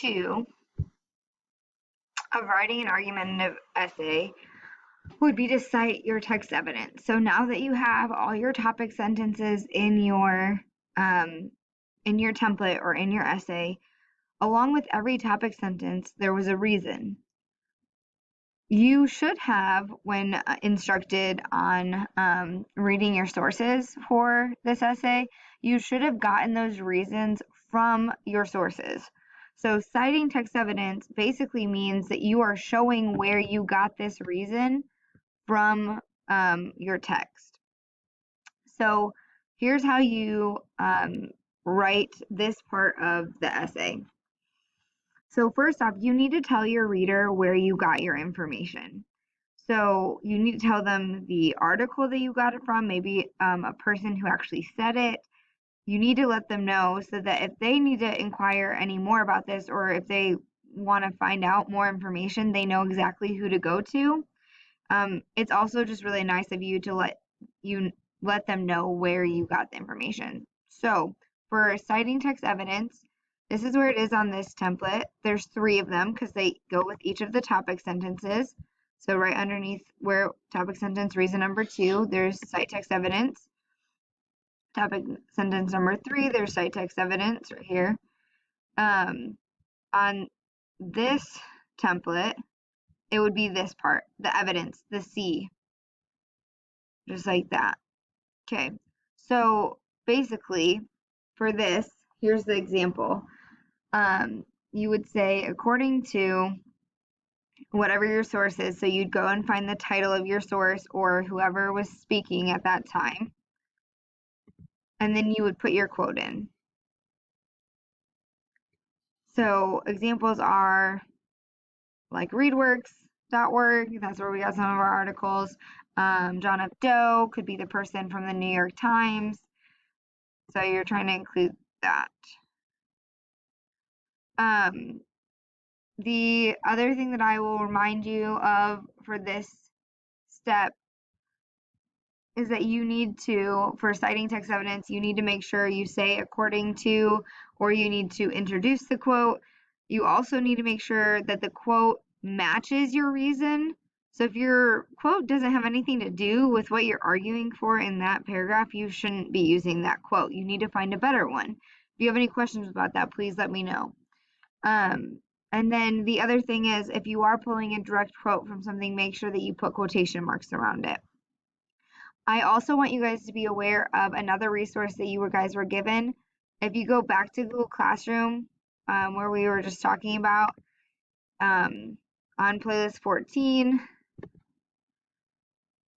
2 of writing an argumentative essay would be to cite your text evidence. So now that you have all your topic sentences in your template or in your essay, along with every topic sentence, there was a reason. You should have, when instructed on reading your sources for this essay, you should have gotten those reasons from your sources. So citing text evidence basically means that you are showing where you got this reason from your text. So here's how you write this part of the essay. So first off, you need to tell your reader where you got your information. So you need to tell them the article that you got it from, maybe a person who actually said it. You need to let them know so that if they need to inquire any more about this, or if they want to find out more information, they know exactly who to go to. It's also just really nice of you to let them know where you got the information. So for citing text evidence, this is where it is on this template. There's 3 of them because they go with each of the topic sentences. So right underneath where topic sentence reason number 2, there's cite text evidence. Topic sentence number 3, there's cite text evidence right here. On this template, it would be this part, the evidence, the C, just like that. Okay, so basically for this, here's the example. You would say, according to whatever your source is, so you'd go and find the title of your source or whoever was speaking at that time, and then you would put your quote in. So examples are like readworks.org, that's where we got some of our articles. John F. Doe could be the person from the New York Times. So you're trying to include that. The other thing that I will remind you of for this step is that you need to, for citing text evidence, you need to make sure you say according to, or you need to introduce the quote. You also need to make sure that the quote matches your reason. So if your quote doesn't have anything to do with what you're arguing for in that paragraph, you shouldn't be using that quote. You need to find a better one. If you have any questions about that, please let me know. And then the other thing is, if you are pulling a direct quote from something, make sure that you put quotation marks around it. I also want you guys to be aware of another resource that you guys were given. If you go back to Google Classroom, where we were just talking about, on playlist 14,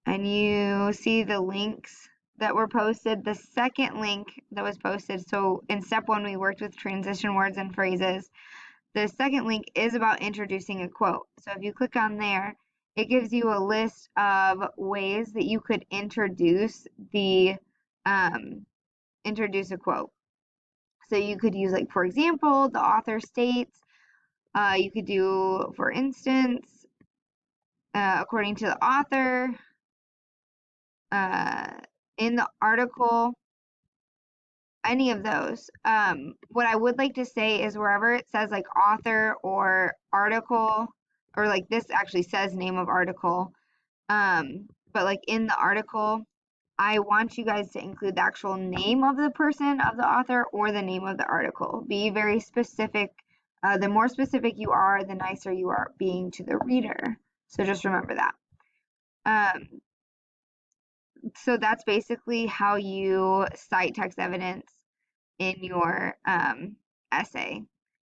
and you see the links that were posted, the second link that was posted, so in step 1 we worked with transition words and phrases. The second link is about introducing a quote. So if you click on there, it gives you a list of ways that you could introduce a quote. So you could use, like, for example, the author states. You could do, for instance, according to the author, in the article, any of those. What I would like to say is wherever it says like author or article, or like this actually says name of article, but like in the article, I want you guys to include the actual name of the person, of the author, or the name of the article. Be very specific. The more specific you are, the nicer you are being to the reader. So just remember that. So that's basically how you cite text evidence in your essay.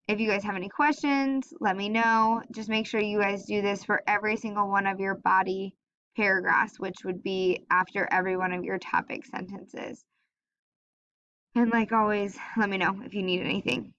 If you guys have any questions, let me know. Just make sure you guys do this for every single one of your body paragraphs, which would be after every one of your topic sentences. And like always, let me know if you need anything.